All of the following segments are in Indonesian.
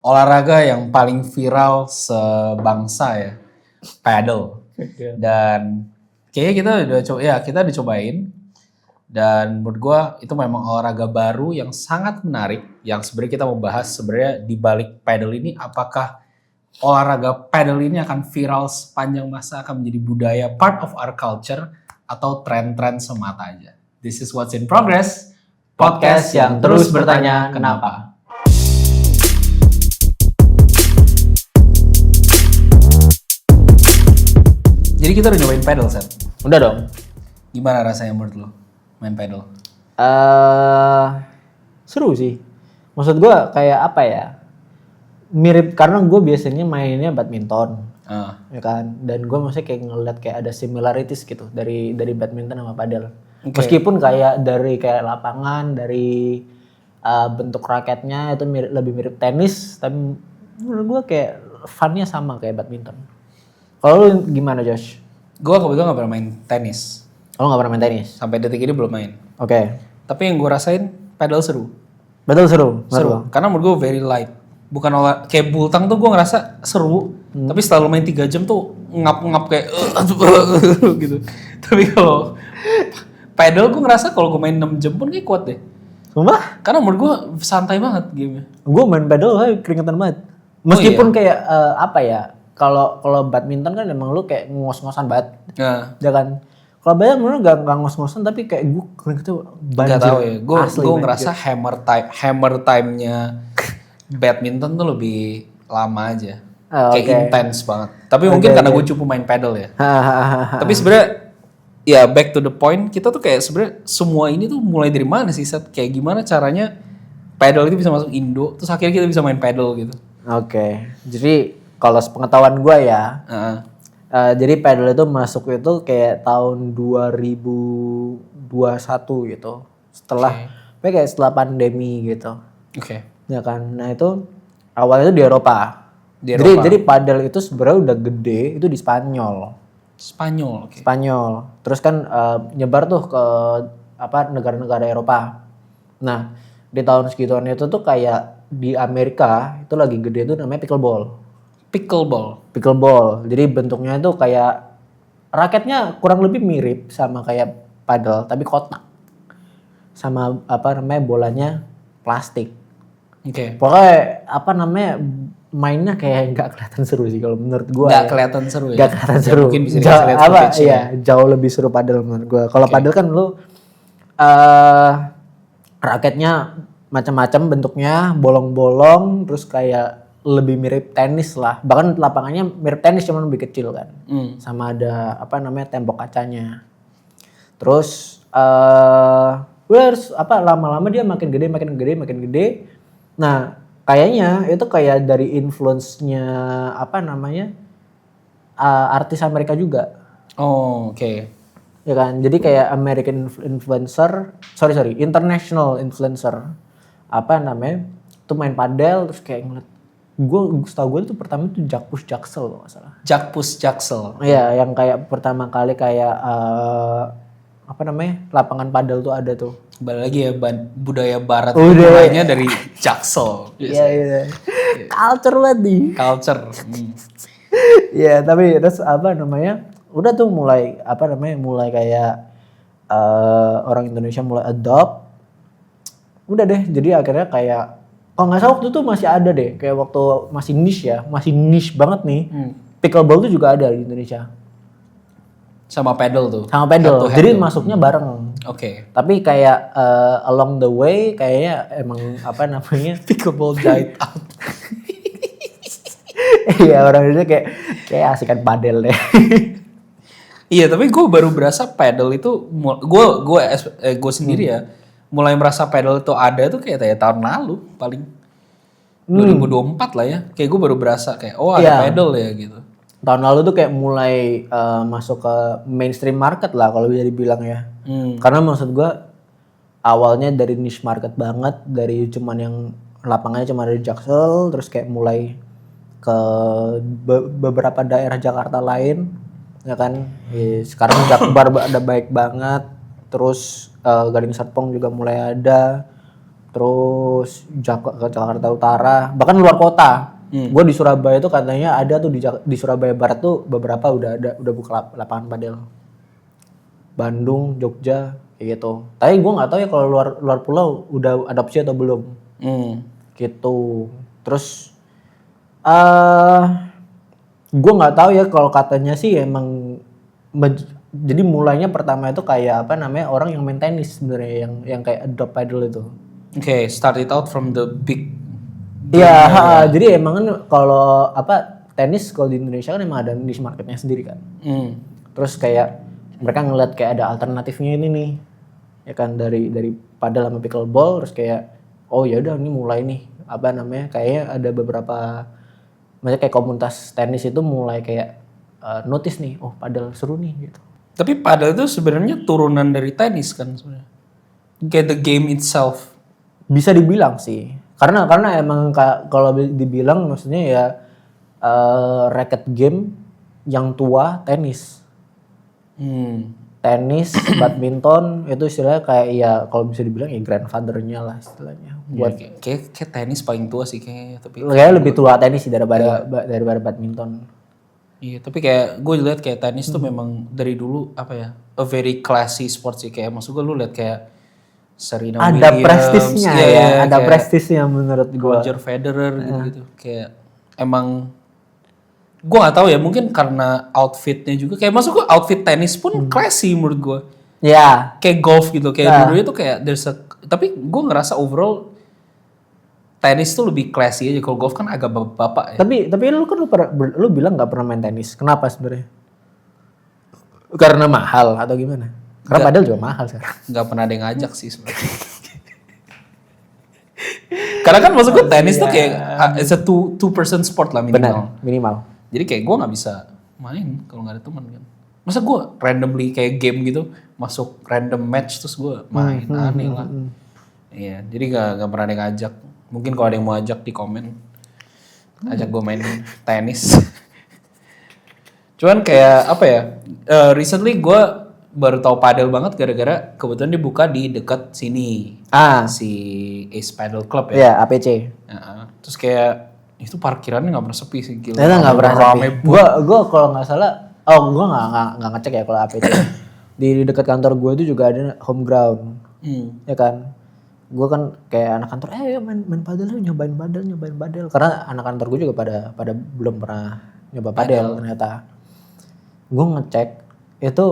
olahraga yang paling viral sebangsa ya, paddle. Dan kayaknya kita udah cobain. Dan menurut gue itu memang olahraga baru yang sangat menarik. Yang sebenarnya kita mau bahas sebenarnya di balik paddle ini, apakah olahraga paddle ini akan viral sepanjang masa, akan menjadi budaya, part of our culture, atau tren-tren semata aja. This is What's in Progress, podcast yang terus bertanya kenapa. Jadi kita udah nyobain paddle, Set. Udah dong. Gimana rasanya menurut lo main paddle? Seru sih. Maksud gue kayak apa ya? Mirip karena gue biasanya mainnya badminton, ya kan. Dan gue maksudnya kayak ngeliat kayak ada similarities gitu dari badminton sama paddle. Okay. Meskipun kayak dari kayak lapangan, dari bentuk raketnya itu lebih mirip tenis, tapi menurut gue kayak funnya sama kayak badminton. Kalau lu gimana, Josh? Gue kebetulan gak pernah main tenis. Oh, gak pernah main tenis? Sampai detik ini belum main. Oke. Tapi yang gue rasain paddle seru. Paddle seru? Seru. Karena menurut gue very light. Bukan kayak bultang tuh gue ngerasa seru. Tapi setelah main 3 jam tuh ngap-ngap kayak gitu. Tapi kalau paddle gue ngerasa kalau gue main 6 jam pun kayak kuat deh. Sumpah? Karena menurut gue santai banget game-nya. Gue main paddle keringetan banget. Meskipun kayak apa ya? Kalau badminton kan emang lu kayak ngos-ngosan banget. Ya kan? Kalau banyak menurut gak ngos-ngosan tapi kayak gue keringetnya banjir. Gak tau ya. Gue ngerasa hammer time-nya badminton tuh lebih lama aja. Kayak intense banget. Tapi mungkin karena gue cukup main paddle ya. Tapi sebenarnya ya back to the point, kita tuh kayak sebenarnya semua ini tuh mulai dari mana sih, Seth? Kayak gimana caranya paddle itu bisa masuk Indo, terus akhirnya kita bisa main paddle gitu. Oke. Jadi kalau sepengetahuan gue ya, jadi paddle itu masuk itu kayak tahun 2021 gitu. Setelah pandemi gitu. Oke. Ya kan. Nah itu awalnya itu di Eropa. Jadi paddle itu sebenarnya udah gede itu di Spanyol. Okay. Spanyol. Terus kan nyebar tuh ke negara-negara Eropa. Nah, di tahun segituan itu tuh kayak di Amerika itu lagi gede tuh namanya pickleball. Jadi bentuknya itu kayak raketnya kurang lebih mirip sama kayak paddle tapi kotak. Sama bolanya plastik. Oke. Pokoknya mainnya kayak nggak kelihatan seru sih kalau menurut gue. Nggak kelihatan seru ya. Nggak kelihatan seru. Mungkin bisa lihat jauh lebih seru paddle menurut gue. Kalau paddle kan lu raketnya macam-macam bentuknya, bolong-bolong, terus kayak lebih mirip tenis lah. Bahkan lapangannya mirip tenis cuman lebih kecil kan. Sama ada tembok kacanya. Terus lama-lama dia makin gede. Nah, kayaknya itu kayak dari influence-nya artis Amerika juga. Oh, oke. Ya kan, jadi kayak international influencer. Tuh main padel terus kayak ngeliat. Setahu gue tuh pertama tuh Jakpus Jaksel kalau nggak salah. Jakpus Jaksel. Iya, yang kayak pertama kali kayak lapangan padel tuh ada tuh. Balik lagi ya budaya barat mulainya dari Jaksel. Iya. Culture banget nih. Culture. Iya, tapi terus udah tuh mulai kayak orang Indonesia mulai adopt. Udah deh, jadi akhirnya kayak kalau nggak salah waktu itu masih ada deh, kayak waktu masih niche banget nih. Pickleball tuh juga ada di Indonesia. Sama paddle tuh. Jadi masuknya bareng. Oke. Tapi kayak along the way kayaknya emang pickleball died out. Iya, orang Indonesia kayak asikan paddle deh. Iya, tapi gue baru berasa paddle itu gue sendiri ya mulai merasa paddle itu ada tuh kayak tahun lalu paling 2024 lah ya. Kayak gue baru berasa kayak ada paddle ya gitu. Tahun lalu tuh kayak mulai masuk ke mainstream market lah kalau bisa dibilang ya. Karena maksud gue awalnya dari niche market banget, dari cuman yang lapangannya cuma dari Jaksel, terus kayak mulai ke beberapa daerah Jakarta lain, ya kan. Sekarang Jakbar ada baik banget, terus Gading Serpong juga mulai ada. terus ke Jakarta Utara, bahkan luar kota. Gue di Surabaya tuh katanya ada tuh di Surabaya Barat tuh beberapa udah buka lapangan padel. Bandung, Jogja, kayak gitu. Tapi gue nggak tahu ya kalau luar pulau udah adopsi atau belum. Gitu. Terus gue nggak tahu ya kalau katanya sih emang jadi mulainya pertama itu kayak apa namanya orang yang main tenis sebenarnya yang kayak adopt paddle itu. Oke, start it out from the big. Iya, jadi emang kan kalau apa tenis kalau di Indonesia kan emang ada niche marketnya sendiri kan. Terus kayak mereka ngeliat kayak ada alternatifnya ini nih, ya kan dari paddle sama pickleball, terus kayak oh ya udah ini mulai nih apa namanya kayaknya ada beberapa, maksudnya kayak komunitas tenis itu mulai kayak notice nih, oh paddle seru nih gitu. Tapi padel itu sebenarnya turunan dari tenis kan sebenarnya. Kayak the game itself. Bisa dibilang sih. Karena emang kalau dibilang maksudnya ya racket game yang tua tenis. Tenis, badminton itu istilahnya kayak ya kalau bisa dibilang ya grandfather-nya lah istilahnya. Buat Kayak tenis paling tua sih kayaknya, tapi kayak lebih tua tenis sih daripada badminton. iya, tapi kayak gue lihat kayak tenis tuh memang dari dulu apa ya, a very classy sport sih, kayak maksud gue lu lihat kayak Serena Ada Williams, prestisnya iya, ya, ada kayak prestisnya menurut gue. Roger Federer gitu-gitu, kayak emang gue nggak tahu ya, mungkin karena outfitnya juga, kayak maksud gue outfit tenis pun classy menurut gue, Ya, kayak golf gitu, kayak dulu itu kayak tapi gue ngerasa overall tenis tuh lebih classy aja, kalau golf kan agak bapak ya. tapi lu kan lu bilang nggak pernah main tenis. Kenapa sebenarnya? Karena mahal atau gimana? Karena padahal juga mahal sekarang. Nggak pernah ada yang ngajak sih sebenarnya. Karena kan maksud gue tenis tuh kayak it's a two person sport lah minimal. Benar, minimal. Jadi kayak gue nggak bisa main kalau nggak ada teman kan. Masa gue randomly kayak game gitu masuk random match terus gue main, aneh lah. Iya, jadi nggak pernah ada yang ngajak. Mungkin kalau ada yang mau ajak di komen, ajak gue main tenis. Cuman kayak apa ya? Recently gue baru tahu padel banget gara-gara kebetulan dia buka di dekat sini. Si Ace Paddle Club ya. Iya, APC. Terus kayak itu parkirannya nggak pernah sepi sih, gila. Nggak pernah sepi. Gue kalau nggak salah, gue nggak ngecek ya kalau APC. Di dekat kantor gue itu juga ada home ground, ya kan. Gue kan kayak anak kantor, main padel, nyobain padel. Karena anak kantor gue juga pada belum pernah nyoba padel ternyata. Gue ngecek itu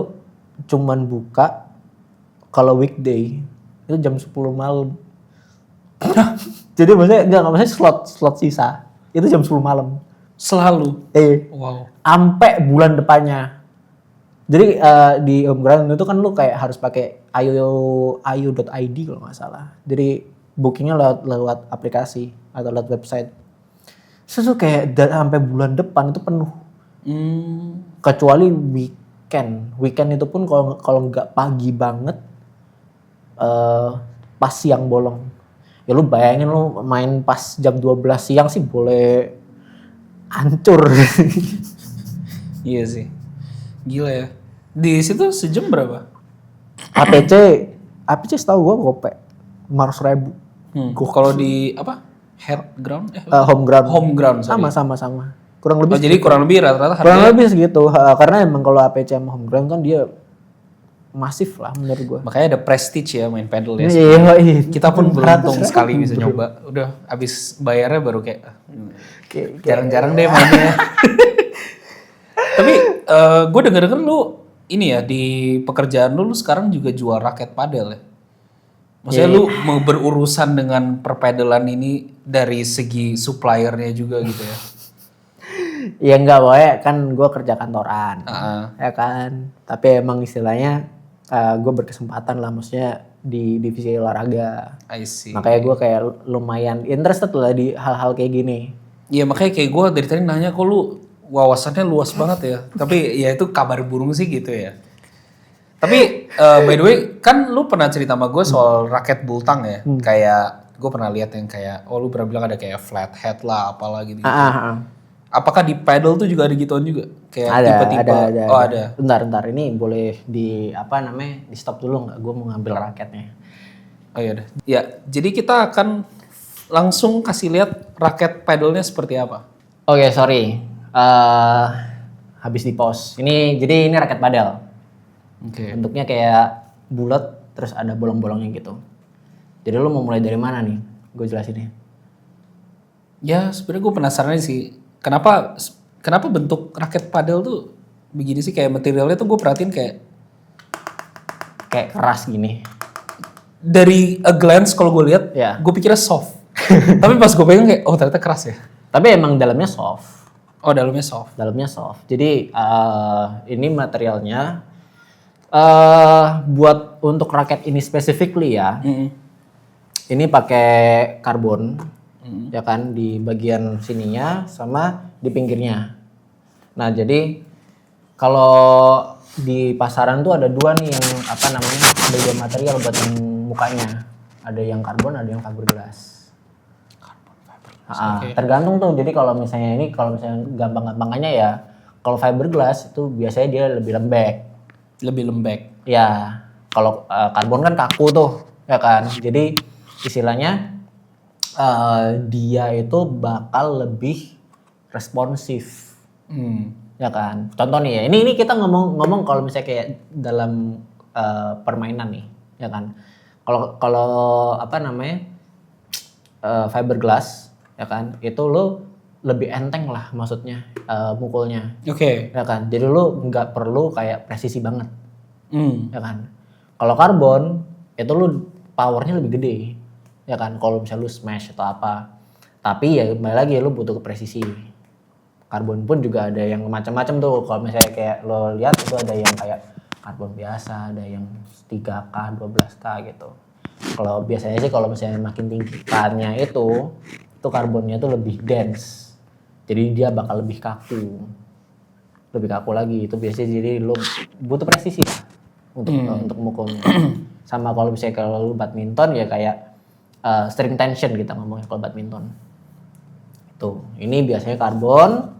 cuman buka kalau weekday itu jam 10 malam. Jadi maksudnya slot sisa itu jam 10 malam. Selalu. Wow. Sampai bulan depannya. Jadi di home ground itu kan lu kayak harus pakai ayo.id kalau nggak salah. Jadi bookingnya lewat aplikasi atau lewat website. Terus kayak sampai bulan depan itu penuh. Kecuali weekend itu pun kalau nggak pagi banget, pas siang bolong. Ya lu bayangin lu main pas jam 12 siang sih boleh hancur. Iya sih, gila ya. Di situ sejam berapa? APC setahu gue gope 500.000. Kalau di apa? Head ground? Home ground. Home ground. Sama. Kurang lebih. Jadi kurang lebih rata-rata harganya. Kurang lebih segitu. Karena emang kalau APC sama home ground kan dia masif lah menurut gue. Makanya ada prestige ya main paddle ya. Iya. Kita pun beruntung sekali bisa nyoba. Udah abis bayarnya baru kayak jarang-jarang deh mainnya. Tapi gue denger lu ini ya di pekerjaan lu sekarang juga jual raket padel ya. Maksudnya lu mau berurusan dengan perpadelan ini dari segi suppliernya juga gitu ya. Ya enggak, pokoknya kan gue kerja kantoran. Ya kan. Tapi emang istilahnya gue berkesempatan lah maksudnya di divisi olahraga. I see. Makanya gue kayak lumayan interested lah di hal-hal kayak gini. Iya makanya kayak gue dari tadi nanya kok lu wawasannya luas banget ya. Tapi ya itu kabar burung sih gitu ya. Tapi by the way kan lu pernah cerita sama gue soal raket bultang ya. Kayak gue pernah lihat yang kayak lu pernah bilang ada kayak flat head lah apalah gitu. Apakah di paddle tuh juga ada gituan juga? Kayak tipe-tipe. Ada. Oh ada. Bentar ini boleh di stop dulu nggak? Gue mau ngambil raketnya. Oh iya deh. Ya, jadi kita akan langsung kasih lihat raket paddle-nya seperti apa. Oke, sorry. Habis di pause. Jadi ini raket padel. Oke. Bentuknya kayak bulat, terus ada bolong-bolongnya gitu. Jadi lu mau mulai dari mana nih? Gue jelasinnya. Ya, sebenarnya gue penasaran sih. Kenapa bentuk raket paddle tuh begini sih, kayak materialnya tuh gue perhatiin kayak Keras gini. dari a glance kalau gue lihat, Ya. gue pikirnya soft. Tapi pas gue pegang kayak, oh ternyata keras ya. Tapi emang dalamnya soft. Oh dalamnya soft. Dalamnya soft. Jadi ini materialnya buat untuk raket ini specifically ya. Ini pakai karbon, ya kan, di bagian sininya sama di pinggirnya. Nah jadi kalau di pasaran tuh ada dua nih yang apa namanya, ada dua material buat yang mukanya. Ada yang karbon, ada yang fiberglass. Tergantung tuh. Jadi kalau misalnya gampang-gampangannya ya, kalau fiberglass itu biasanya dia lebih lembek. Lebih lembek. Ya, kalau karbon kan kaku tuh, ya kan. Jadi istilahnya dia itu bakal lebih responsif, ya kan. Contoh nih ya, ini kita ngomong kalau misalnya kayak dalam permainan nih, ya kan. Kalau apa namanya fiberglass, ya kan, itu lo lebih enteng lah maksudnya mukulnya. Oke. Ya kan, jadi lu nggak perlu kayak presisi banget, ya kan. Kalau karbon itu lu powernya lebih gede, ya kan. Kalau misalnya lu smash atau apa, tapi ya kembali lagi lu butuh ke presisi. Karbon pun juga ada yang macam-macam tuh. Kalau misalnya kayak lo lihat itu ada yang kayak karbon biasa, ada yang 3K, 12K gitu. Kalau biasanya sih kalau misalnya makin tinggi K-nya itu karbonnya tuh lebih dense. Jadi dia bakal lebih kaku. Lebih kaku lagi. Itu biasanya jadi lo butuh presisi lah untuk mukulnya. Sama kalau misalnya kalau lo badminton ya kayak string tension kita ngomongnya kalau badminton. Tuh, ini biasanya karbon.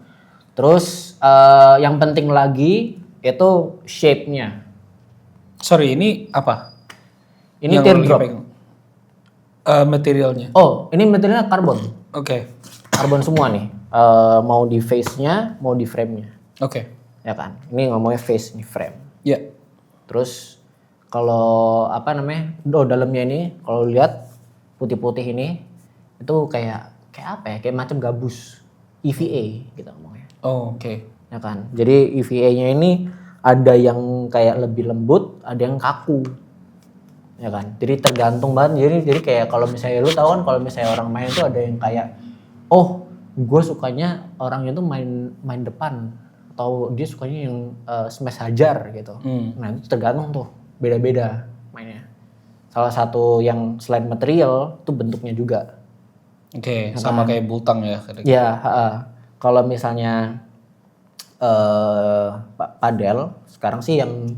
Terus yang penting lagi itu shape-nya. Sorry, ini apa? Ini Yang teardrop. Materialnya. Oh, ini materialnya karbon. Oke. Karbon semua nih. Mau di face-nya, mau di frame-nya. Oke. Ya kan? Ini ngomongnya face, ini frame. Ya. Terus kalau apa namanya? Dalamnya ini kalau lihat putih-putih ini itu kayak apa ya? Kayak macam gabus. EVA kita ngomongnya. Oh, oke. Ya kan? Jadi EVA-nya ini ada yang kayak lebih lembut, ada yang kaku. Ya kan? Jadi tergantung banget. Jadi kayak kalau misalnya lu tahu kan kalau misalnya orang main itu ada yang kayak gue sukanya orang itu main depan atau dia sukanya yang smash hajar gitu. Nah, itu tergantung tuh. Beda-beda mainnya. Salah satu yang selain material itu bentuknya juga. Oke, sama kayak bultang ya. Ya, kalau misalnya padel sekarang sih yang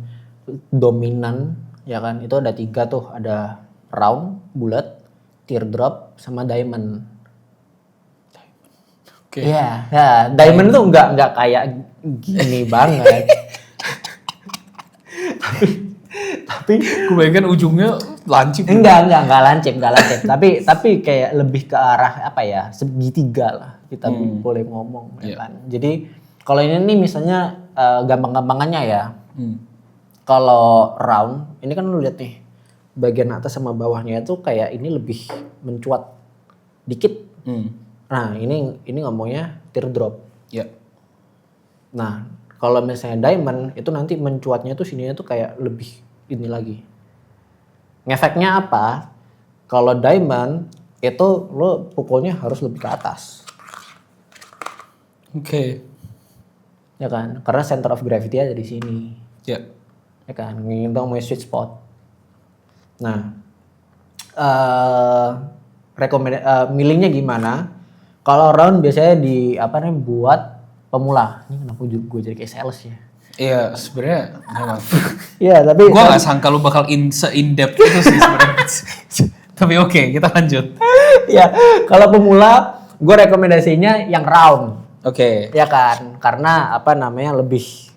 dominan ya kan itu ada 3 tuh, ada round, bulat, teardrop sama diamond. Oke. Iya, diamond tuh nggak kayak gini banget. tapi Gue bayangkan ujungnya lancip. enggak lancip. tapi kayak lebih ke arah apa ya, segitiga lah kita boleh ngomong, ya kan. Jadi kalau ini nih misalnya gampang-gampangannya ya. Kalau round, ini kan lu lihat nih bagian atas sama bawahnya itu kayak ini lebih mencuat dikit. Nah ini ngomongnya teardrop. Ya. Nah kalau misalnya diamond itu nanti mencuatnya tuh sininya tuh kayak lebih ini lagi. Ngefeknya apa? Kalau diamond itu lo pukulnya harus lebih ke atas. Oke. Ya kan? Karena center of gravity ada di sini. Ya. Ya kan? Ini dong sweet spot. Nah, milihnya gimana? Kalau round biasanya buat pemula. Ini kenapa gue jadi kayak sales ya? Iya, sebenarnya memang. Iya, tapi Gue nggak sangka lu bakal se-in-depth itu sih sebenarnya. Tapi oke, kita lanjut. ya, kalau pemula gue rekomendasinya yang round. Oke. Ya kan? Karena lebih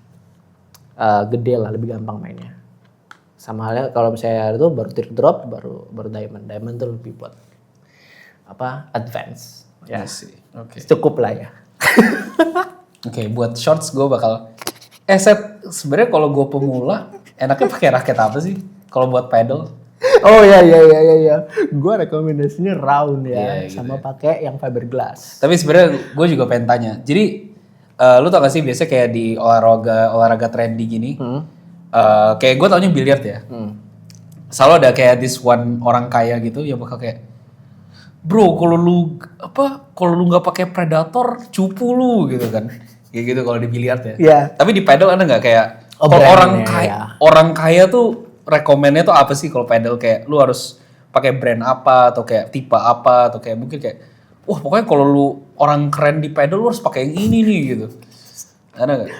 gede lah, lebih gampang mainnya. sama halnya kalau misalnya itu baru teardrop, baru diamond. Diamond tuh lebih buat advance. Ya, Oke. cukup lah ya. Oke, buat shorts gue bakal Set, sebenarnya kalau gue pemula enaknya pakai raket apa sih? Kalau buat paddle? Oh iya. Gua rekomendasinya round ya, Iya, sama pakai yang fiberglass. Tapi sebenarnya gue juga pengen tanya. Jadi lu tau gak sih biasanya kayak di olahraga trendy gini, kayak gue taunya biliar ya. Selalu ada kayak this one orang kaya gitu yang bakal kayak, bro kalau lu nggak pakai predator cupu lu gitu kan. Kayak gitu kalau di biliar ya. Iya. Tapi di paddle ada nggak kayak kalau orang kaya tuh rekomennya tuh apa sih kalau paddle, kayak lu harus pakai brand apa atau kayak tipe apa atau kayak mungkin kayak wah pokoknya kalau lu orang keren di paddle lu harus pakai yang ini nih gitu. Ada nggak?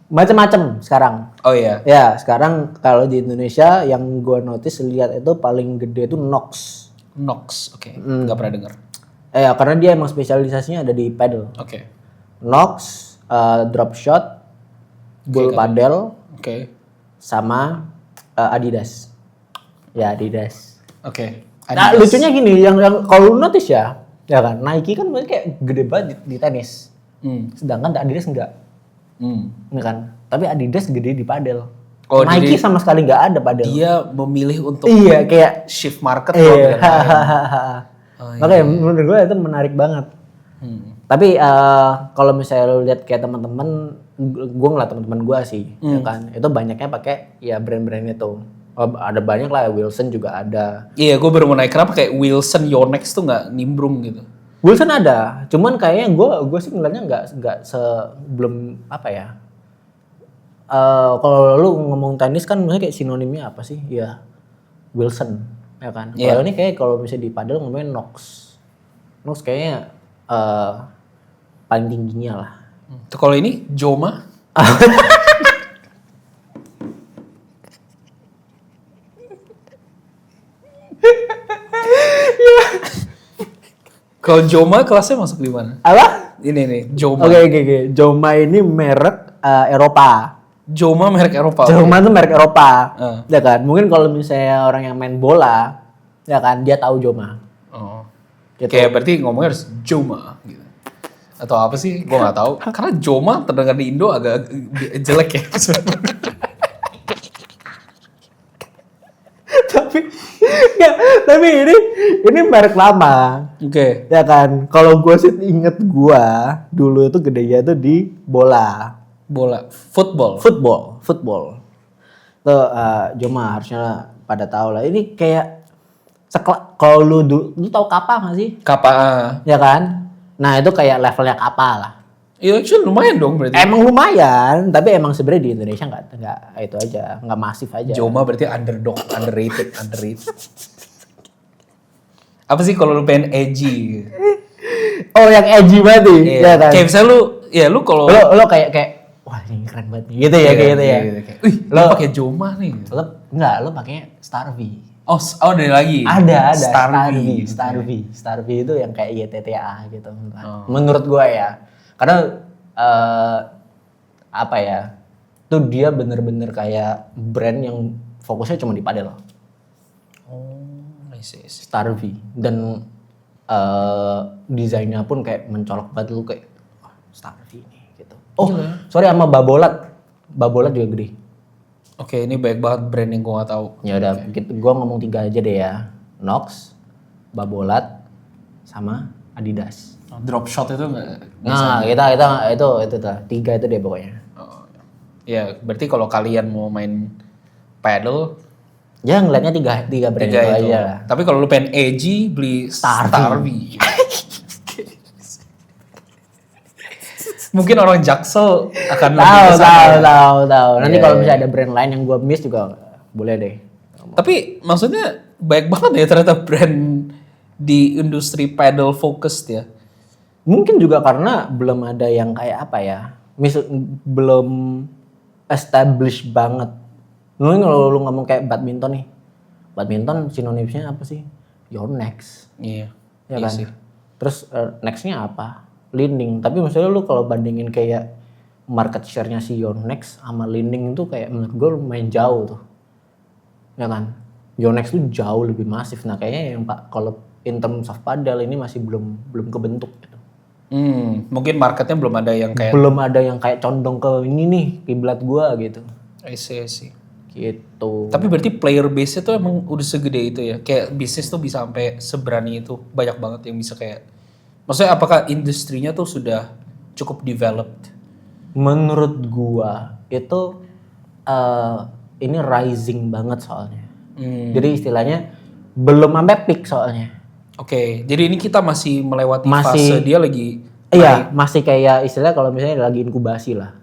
Macam-macam sekarang. Oh iya. Ya, sekarang kalau di Indonesia yang gua notice lihat itu paling gede itu Nox. Oke. Nggak pernah dengar. Ya karena dia emang spesialisasinya ada di paddle. Oke. Nox, drop shot, bull paddle, sama Adidas. Ya Adidas. Oke. Nah lucunya gini, yang kalau lu notice ya kan Nike kan kayak gede banget di tenis, sedangkan Adidas enggak, ya kan? Tapi Adidas gede di padel. Oh, Nike sama sekali nggak ada padel. Dia memilih untuk kayak shift market. Makanya menurut gue itu menarik banget. Tapi kalau misalnya lu lihat kayak teman-teman, gue ngeliat teman-teman gue sih, ya kan, itu banyaknya pakai ya brand-brand itu. Ada banyak lah, Wilson juga ada. Iya, gue baru mau naik, kenapa kayak Wilson Yonex tuh nggak nimbrung gitu? Wilson ada, cuman kayaknya gue sih ngeliatnya nggak sebelum apa ya. Kalau lu ngomong tenis kan maksudnya kayak sinonimnya apa sih? Ya Wilson, ya kan. Kalau ini kayak kalau misalnya di padel ngomongin Nox kayaknya paling tingginya lah. Kalau ini Joma? Kalau Joma kelasnya masuk di mana? Apa? Ini nih, Joma. Oke. Joma ini merek Eropa. Joma merek Eropa. Joma itu merek Eropa. Ya kan? Mungkin kalau misalnya orang yang main bola, ya kan, dia tahu Joma. Oh. Gitu. Kayak berarti ngomongnya harus Joma gitu. Atau apa sih? Gue nggak tahu. Karena Joma terdengar di Indo agak jelek ya. tapi ini merek lama. Oke. Ya kan? Kalau gue sih inget gue dulu itu gedenya itu di bola. Football. Tuh Joma harusnya pada tahu lah. Ini kayak kalau lu tahu Kappa nggak sih? Kappa. Ya kan? Nah itu kayak levelnya Kappa lah. Iya, actually lumayan dong berarti. Emang lumayan, tapi emang sebenarnya di Indonesia nggak itu aja, nggak masif aja. Joma berarti underdog, underrated. Apa sih kalau lu pengen edgy? Oh yang edgy berarti, ya kan? Kayak misalnya lu kalau lo kayak wah ini keren banget nih, gitu ya. Wih, lo pakai Joma nih. Lo pakai Starvy. Oh dari lagi. Ada Starvy itu yang kayak YTTA gitu. Menurut gua ya. Karena apa ya? Tuh dia bener-bener kayak brand yang fokusnya cuma di padel. I see. Starvy dan desainnya pun kayak mencolok banget, lu kayak Starvy nih gitu. Sorry sama Babolat juga gede. Oke, ini banyak banget brand yang gue gak tahu. Ya udah, gue ngomong 3 aja deh ya. Nox, Babolat, sama Adidas. Drop shot itu nggak? Nah, kita itu 3 itu deh pokoknya. Ya, berarti kalau kalian mau main paddle, ya ngeliatnya tiga brand itu aja lah. Tapi kalau lu pengen edgy, beli Starvy. Mungkin orang Jaksel akan tahu. Nanti kalau misalnya ada brand lain yang gue miss juga boleh deh. Tapi maksudnya baik banget ya ternyata brand di industri paddle focused ya. Mungkin juga karena belum ada yang kayak apa ya, belum established banget. Mungkin kalau lu ngomong kayak badminton nih, badminton sinonimnya apa sih? Yonex. Iya. Ya kan. Sih. Terus nextnya apa? Li-Ning. Tapi maksudnya lu kalau bandingin kayak market share-nya si Yonex sama Li-Ning itu kayak menurut gue lumayan jauh tuh. ya kan. Yonex tuh jauh lebih masif. Nah kayaknya yang kalau in terms of padel ini masih belum kebentuk gitu. Mungkin marketnya belum ada yang kayak condong ke ini nih kiblat gua gitu. I see. Gitu. Tapi berarti player base-nya tuh emang udah segede itu ya? Kayak bisnis tuh bisa sampai seberani itu. Banyak banget yang bisa kayak... Maksudnya apakah industrinya tuh sudah cukup developed? Menurut gua itu ini rising banget soalnya. Jadi istilahnya belum sampai peak soalnya. Oke, jadi ini kita masih melewati fase dia lagi... Iya, masih kayak istilah kalau misalnya lagi inkubasi lah.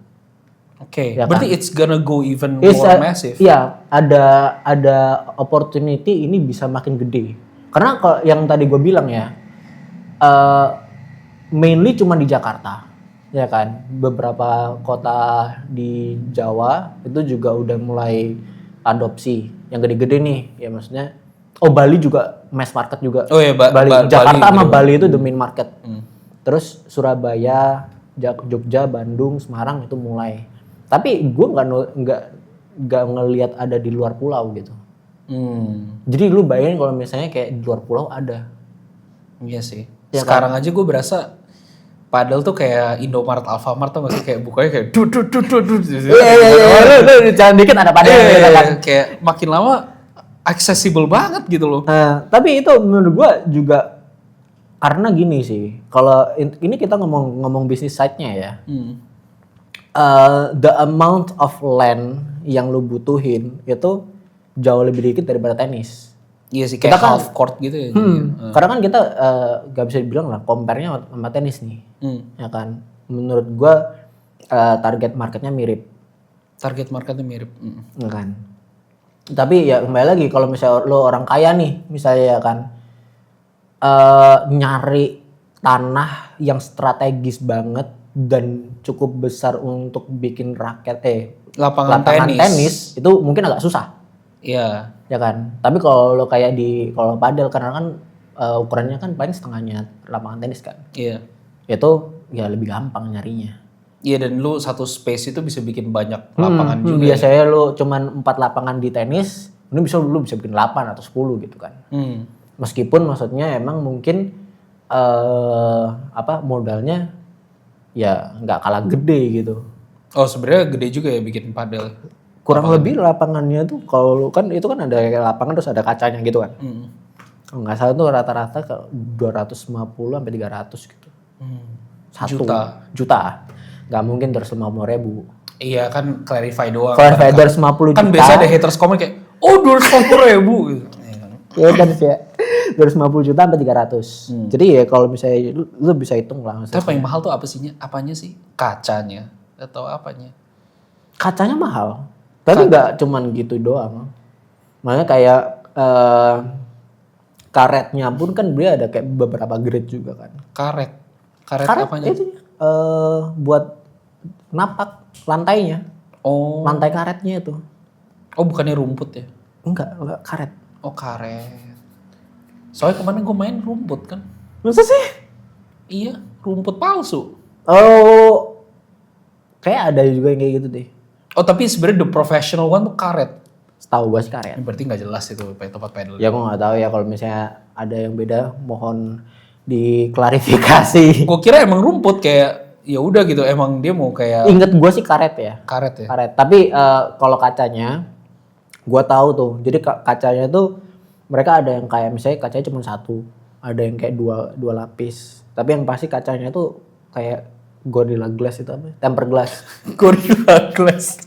Oke, Ya berarti kan? it's gonna go even more massive. Iya, ada opportunity ini bisa makin gede. Karena kalau yang tadi gue bilang ya, mainly cuma di Jakarta, ya kan. Beberapa kota di Jawa itu juga udah mulai adopsi yang gede-gede nih, ya maksudnya. Oh Bali juga mass market juga. Oh iya, Bali. Jakarta sama gitu. Bali itu the main market. Terus Surabaya, Jogja, Bandung, Semarang itu mulai. Tapi gue nggak ngelihat ada di luar pulau gitu. Jadi lu bayangin kalau misalnya kayak di luar pulau ada. Iya sih. Ya Sekarang aja gue berasa padahal tuh kayak Indomaret, Alfamart tuh masih kayak bukanya kayak dut. Iya. Lu jalan dikit ada padel. Kayak makin lama accessible banget gitu loh. Tapi itu menurut gue juga karena gini sih. Kalau ini kita ngomong bisnis side-nya ya. The amount of land yang lu butuhin itu jauh lebih dikit daripada tenis. Iya sih, kayak half court gitu ya. Karena kan kita gak bisa dibilang lah compare-nya sama tenis nih. Ya kan. Menurut gua target marketnya mirip. Ya kan. Tapi ya kembali lagi kalau misalnya lo orang kaya nih, misalnya ya kan nyari tanah yang strategis banget dan cukup besar untuk bikin lapangan tenis itu mungkin agak susah. Iya. Ya kan. Tapi kalau lo kayak kalau padel karena kan ukurannya kan paling setengahnya lapangan tenis kan. Iya. Itu ya lebih gampang nyarinya. Iya, dan lu satu space itu bisa bikin banyak lapangan juga. Biasanya lu cuman 4 lapangan di tenis, lu bisa bikin 8 atau 10 gitu kan. Meskipun maksudnya emang mungkin modalnya ya nggak kalah gede gitu. Oh, sebenarnya gede juga ya bikin padel. Kurang lebih lapangannya tuh kalau kan itu kan ada lapangan terus ada kacanya gitu kan. Kalau nggak salah tuh rata-rata ke 250 sampai 300 gitu. Juta. Gak mungkin 250.000. Iya kan, clarify doang. Clarify 250 juta. Kan biasa ada haters komen kayak, oh 250.000 gitu. Ya kan sih ya. 250 juta sampai 300. Jadi ya kalau misalnya lu bisa hitung lah. Tapi paling mahal tuh apanya sih? Kacanya atau apanya? Kacanya mahal. Tapi nggak cuman gitu doang. Makanya kayak karetnya pun kan dia ada kayak beberapa grade juga kan. Karet apanya? Itu buat napak lantainya. Oh. Lantai karetnya itu. Oh, bukannya rumput ya? Enggak karet. Oh, karet. Soalnya kemarin gue main rumput kan. Masa sih? Iya, rumput palsu. Oh. Kayak ada juga yang kayak gitu deh. Oh, tapi sebenarnya the professional one tuh karet. Setahu gue sih karet. Berarti nggak jelas itu tempat pedal. Ya gue nggak tahu ya kalau misalnya ada yang beda mohon diklarifikasi. Gue kira emang rumput kayak ya udah gitu, emang dia mau kayak. Ingat gue sih karet ya. Karet ya. Karet. Tapi kalau kacanya, gue tahu tuh. Jadi kacanya tuh mereka ada yang kayak misalnya kacanya cuma 1, ada yang kayak dua lapis. Tapi yang pasti kacanya tuh kayak Gorilla Glass itu apa? Tempered glass. Gorilla Glass.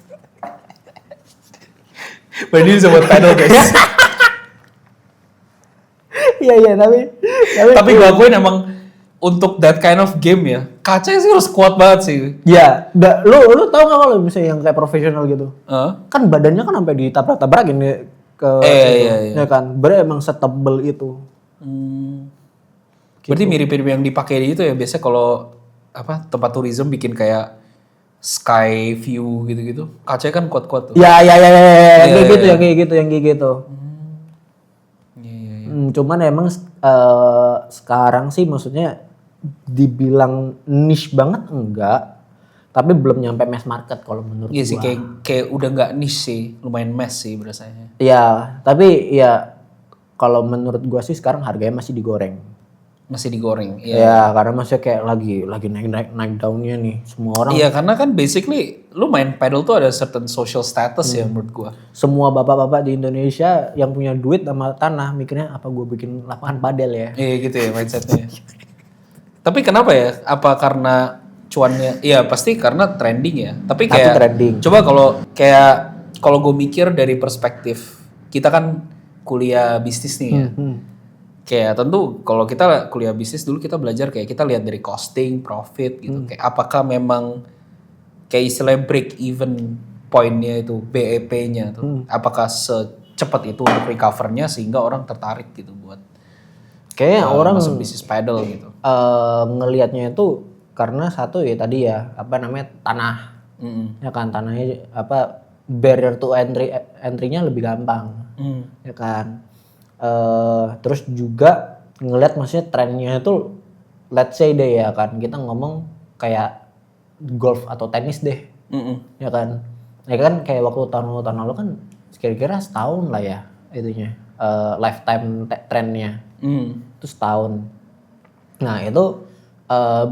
Berarti bisa buat pedal guys. Iya tapi gue akuin emang untuk that kind of game ya, kacanya sih harus kuat banget sih. Iya, lu tau gak kalau misalnya yang kayak profesional gitu? Kan badannya kan sampai ditabrak-tabrakin ke iya. Ya kan, berarti emang setebel itu. Berarti mirip-mirip yang dipakai di itu ya, biasa kalau tempat tourism bikin kayak sky view gitu-gitu, kacanya kan kuat-kuat tuh. Ya, yang kayak gitu. Cuman emang sekarang sih maksudnya dibilang niche banget enggak, Tapi belum nyampe mass market kalau menurut Iya sih, gua. kayak udah nggak niche sih, lumayan mass sih berasanya. Iya, tapi ya kalau menurut gua sih sekarang harganya masih digoreng. Masih digoreng. Iya. Ya, karena masih kayak lagi naik daunnya nih. Semua orang, Iya, karena kan basically lu main paddle tuh ada certain social status ya menurut gua. semua bapak-bapak di Indonesia yang punya duit sama tanah mikirnya apa gua bikin lapangan padel ya. Iya gitu ya mindsetnya. Tapi kenapa ya? Apa karena cuannya? Iya pasti karena trending ya. Tapi kayak trending. coba kalau gue mikir dari perspektif kita kan kuliah bisnis nih ya. Kayak tentu kalau kita kuliah bisnis dulu kita belajar kayak kita lihat dari costing, profit gitu. Kayak apakah memang kayak istilah break even pointnya itu BEP-nya tuh. Apakah secepat itu untuk recovernya sehingga orang tertarik gitu buat Kayaknya orang masuk bisnis paddle gitu. ngelihatnya itu karena satu ya tadi ya apa namanya tanah. Ya kan tanahnya apa barrier to entry-nya lebih gampang. Ya kan. Terus juga ngelihat maksudnya trennya itu let's say deh ya kan kita ngomong kayak golf atau tenis deh. Ya kan. Ya kan kayak waktu tahun lalu kan kira-kira setahun lah ya itunya lifetime trennya. Itu setahun. Nah itu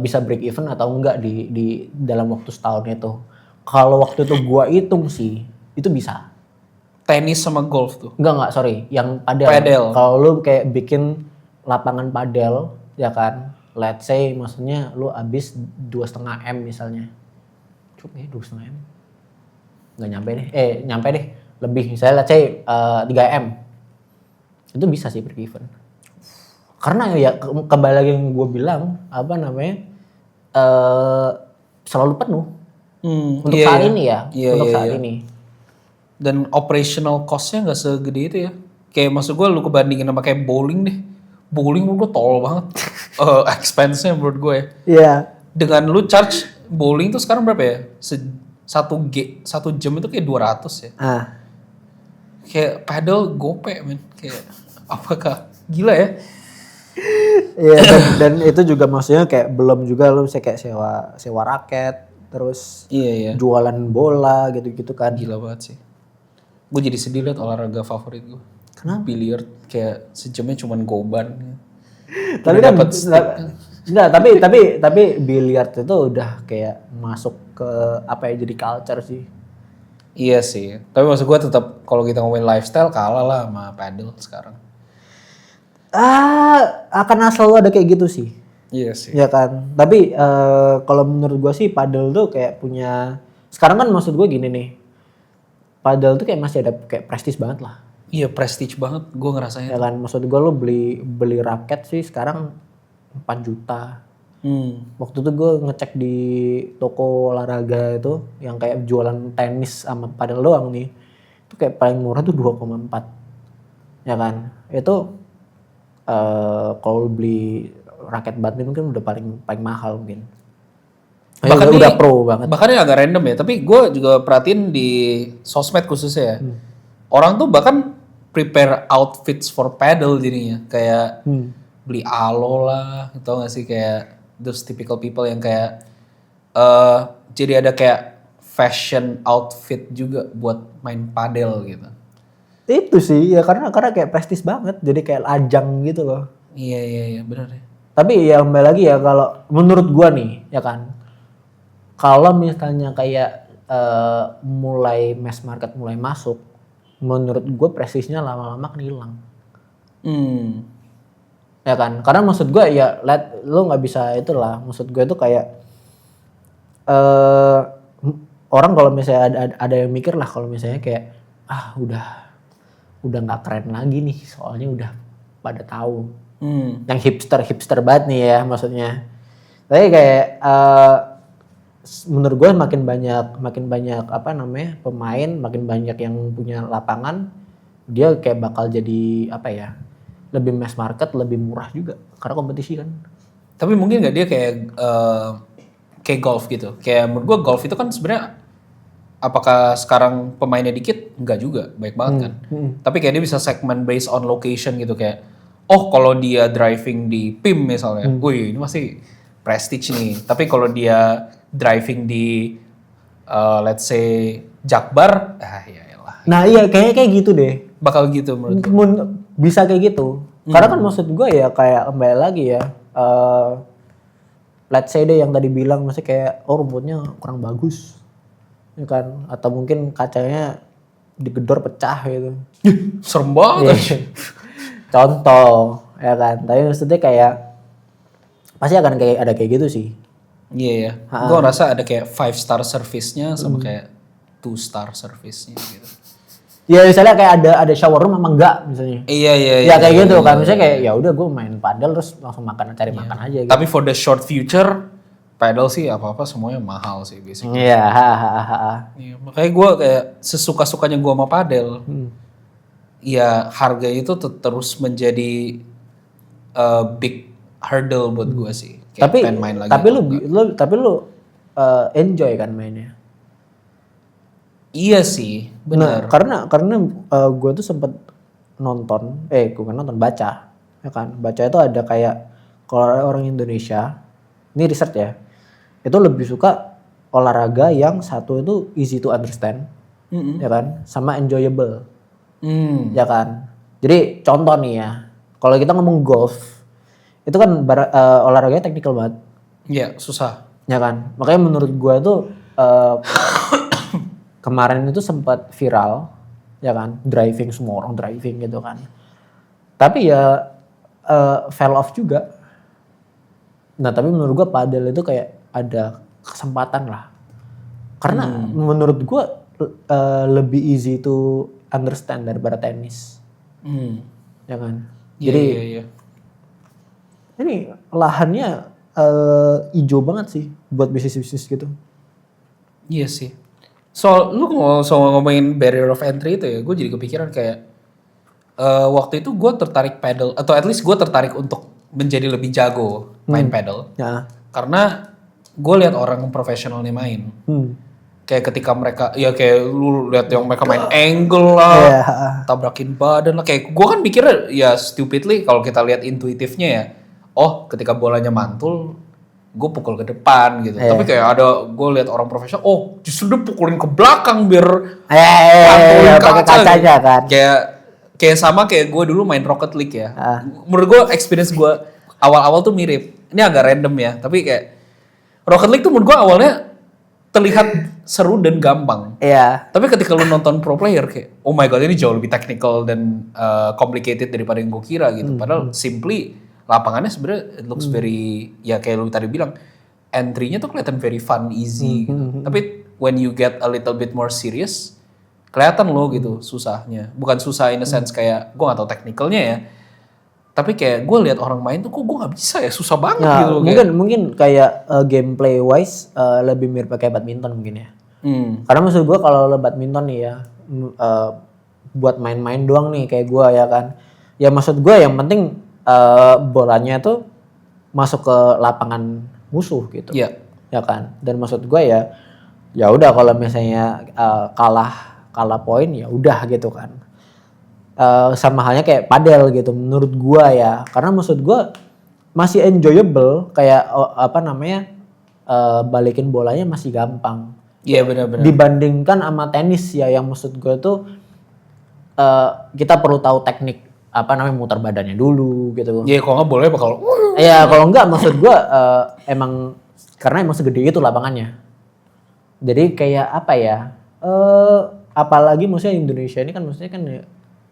bisa break even atau enggak di dalam waktu setahun itu. Kalau waktu itu gua hitung sih itu bisa. Tenis sama golf tuh. Enggak, sorry. Yang padel. Padel. Kalau lu kayak bikin lapangan padel, ya kan. Let's say, maksudnya lu habis 2,5 M misalnya. Cukup ya 2,5 M. Nggak nyampe deh. Nyampe deh. Lebih. Misalnya let's say 3 M. Itu bisa sih break even. Karena ya kembali lagi yang gue bilang, apa namanya, selalu penuh. Untuk saat ini ya. Untuk saat ini. Dan operational cost-nya nggak segede itu ya. Kayak maksud gue lu kebandingin sama kayak bowling deh. Bowling menurut gue tol banget. Expense-nya menurut gue ya. Iya. Dengan lu charge bowling tuh sekarang berapa ya? Satu jam itu kayak 200 ya. Kayak paddle gope men. Kayak apakah gila ya? Iya dan itu juga maksudnya kayak belum juga lu bisa kayak sewa raket terus jualan bola gitu-gitu kan. Gila banget sih. Gue jadi sedih liat olahraga favorit gue. Kenapa? Billiard kayak sejamnya cuman goban. Tapi kan enggak, tapi billiard itu udah kayak masuk ke apa ya jadi culture sih. Iya sih. Tapi maksud gue tetap kalau kita ngomongin lifestyle kalah lah sama paddle sekarang. Akan selalu ada kayak gitu sih. Iya sih. Ya kan. Tapi kalau menurut gue sih paddle tuh kayak punya sekarang kan maksud gue gini nih. Paddle tuh kayak masih ada kayak prestis banget lah. Iya prestige banget gue ngerasanya. Ya kan maksud gue lo beli raket sih sekarang 4 juta. Waktu itu gue ngecek di toko olahraga itu yang kayak jualan tenis sama paddle doang nih. Itu kayak paling murah tuh 2,4. Ya kan. Itu kalau beli raket badminton kan udah paling mahal mungkin. Bahkan udah pro banget. Bahkan ini agak random ya, tapi gue juga perhatiin di sosmed khususnya ya. Orang tuh bahkan prepare outfits for paddle jadinya. Kayak beli alo lah, tau gak sih kayak those typical people yang kayak jadi ada kayak fashion outfit juga buat main paddle gitu. Itu sih ya karena kayak prestis banget, jadi kayak ajang gitu loh. Iya benar ya. Tapi ya kembali lagi ya kalau menurut gua nih ya kan. Kalau misalnya kayak mulai mass market mulai masuk, menurut gue prestisnya lama-lama kan hilang. Ya kan, karena maksud gue ya lo nggak bisa itulah. Maksud gue itu kayak orang kalau misalnya ada yang mikir lah kalau misalnya kayak udah nggak keren lagi nih, soalnya udah pada tahu. Yang hipster banget nih ya maksudnya. Tapi kayak menurut gue makin banyak apa namanya pemain, makin banyak yang punya lapangan, dia kayak bakal jadi apa ya lebih mass market, lebih murah juga karena kompetisi kan. Tapi mungkin nggak dia kayak golf gitu. Kayak menurut gue golf itu kan sebenarnya apakah sekarang pemainnya dikit? Enggak juga, baik banget kan. Tapi kayak dia bisa segment based on location gitu kayak kalau dia driving di PIM misalnya, wih ini masih prestige nih. Tapi kalau dia driving di let's say Jakbar, iyalah. Nah iya kayaknya kayak gitu deh. Bakal gitu menurut gue. Bisa kayak gitu. Karena kan maksud gue ya kayak kembali lagi ya. Let's say deh yang tadi bilang maksudnya kayak rumputnya kurang bagus. Ya kan? Atau mungkin kacanya digedor pecah gitu. Serem banget. Contoh ya kan. Tapi maksudnya kayak pasti akan kayak ada kayak gitu sih. Iya ya. Gue ngerasa ada kayak 5-star service-nya sama kayak 2-star service-nya gitu. Ya misalnya kayak ada shower room sama enggak misalnya. Iya. Ya kayak gitu kan. Misalnya kayak ya udah gue main padel terus langsung cari makan aja gitu. Tapi for the short future, paddle sih apa-apa semuanya mahal sih biasanya. Iya, Iya, makanya gue kayak sesuka-sukanya gue sama padel. Ya harga itu terus menjadi big hurdle buat gue sih. Kayak pengen main lagi. Tapi lu enjoy kan mainnya. Iya sih, benar. Nah, karena gue tuh sempet baca, ya kan? Baca itu ada kayak kalau orang Indonesia, ini riset ya, itu lebih suka olahraga yang satu itu easy to understand, ya kan, sama enjoyable, ya kan. Jadi contoh nih ya, kalau kita ngomong golf, itu kan olahraganya technical banget. Iya, susah. Ya kan, makanya menurut gue tuh kemarin itu sempat viral, ya kan, driving semua orang driving gitu kan. Tapi ya fell off juga. Nah tapi menurut gue padel itu kayak ada kesempatan lah. Karena menurut gue lebih easy to understand daripada tenis. Ya kan. Jadi iya. ini lahannya hijau banget sih buat bisnis-bisnis gitu. Iya sih. Lu ngomongin barrier of entry itu ya, gue jadi kepikiran kayak waktu itu gue tertarik paddle, atau at least gue tertarik untuk menjadi lebih jago main paddle. Ya. Karena gue lihat orang profesionalnya main. Kayak ketika mereka, ya kayak lu lihat yang mereka main angle lah, tabrakin badan lah. Kayak gue kan mikirnya ya stupidly kalau kita lihat intuitifnya ya, oh ketika bolanya mantul, gue pukul ke depan gitu. Tapi kayak gue lihat orang profesional, oh justru dia pukulin ke belakang biar pakai kacanya gitu. Kan. Kayak sama kayak gue dulu main Rocket League ya. Menurut gue experience gue awal-awal tuh mirip. Ini agak random ya, tapi kayak Rocket League tuh menurut gue awalnya terlihat seru dan gampang. Iya. Tapi ketika lu nonton pro player kayak, oh my god ini jauh lebih technical dan complicated daripada yang gue kira gitu. Padahal simply lapangannya sebenarnya it looks very, ya kayak lu tadi bilang, entry-nya tuh kelihatan very fun, easy gitu. Tapi when you get a little bit more serious, kelihatan loh gitu susahnya. Bukan susah in a sense kayak gue gak tau technicalnya ya, tapi kayak gue lihat orang main tuh kok gue gak bisa ya, susah banget gitu. Mungkin kayak gameplay wise lebih mirip kayak badminton mungkin ya. Karena maksud gue kalau badminton nih ya, buat main-main doang nih kayak gue ya kan. Ya maksud gue yang penting bolanya tuh masuk ke lapangan musuh gitu. Iya. Ya kan. Dan maksud gue ya udah kalau misalnya kalah poin ya udah gitu kan. Sama halnya kayak padel gitu menurut gue ya. Karena maksud gue masih enjoyable kayak balikin bolanya masih gampang. Iya benar-benar. Dibandingkan sama tenis ya yang maksud gue tuh kita perlu tahu teknik muter badannya dulu gitu. Iya kalau nggak boleh bakal. Iya kalau nggak maksud gue emang karena emang segede itu lapangannya. Jadi kayak apa ya? Apalagi maksudnya Indonesia ini kan maksudnya kan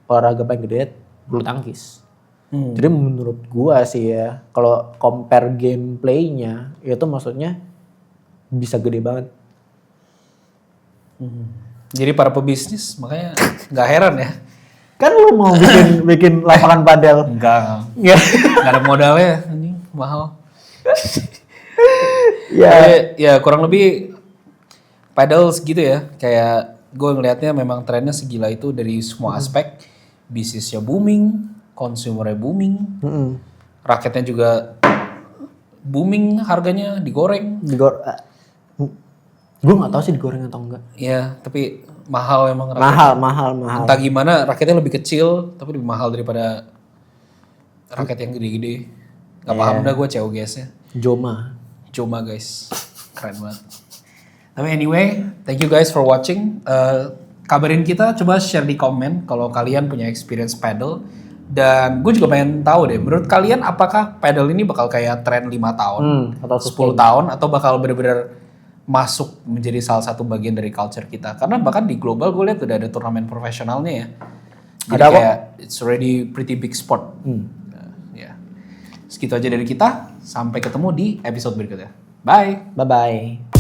olahraga paling gede bulu tangkis. Jadi menurut gue sih ya kalau compare gameplaynya itu maksudnya bisa gede banget. Jadi para pebisnis makanya nggak heran ya. Kan lu mau bikin lapangan padel? Enggak ada modalnya, ini mahal. Ya kurang lebih padel segitu ya. Kayak gue ngelihatnya memang trennya segila itu dari semua aspek. Bisnisnya booming, consumernya booming, raketnya juga booming, harganya digoreng. Gue nggak tahu sih digoreng atau enggak. Ya tapi mahal emang raketnya. Mahal. Entah gimana raketnya lebih kecil tapi lebih mahal daripada raket yang gede-gede. Gak paham dah gue COGS-nya. Joma guys. Keren banget. Tapi anyway, thank you guys for watching. Kabarin kita, coba share di komen kalau kalian punya experience paddle. Dan gue juga pengen tahu deh, menurut kalian apakah paddle ini bakal kayak tren 5 tahun, atau 10 tahun, atau bakal bener-bener masuk menjadi salah satu bagian dari culture kita. Karena bahkan di global gue lihat udah ada turnamen profesionalnya ya. Jadi Ada kok. kayak it's already pretty big sport. Ya. Segitu aja dari kita, sampai ketemu di episode berikutnya. Bye! Bye-bye.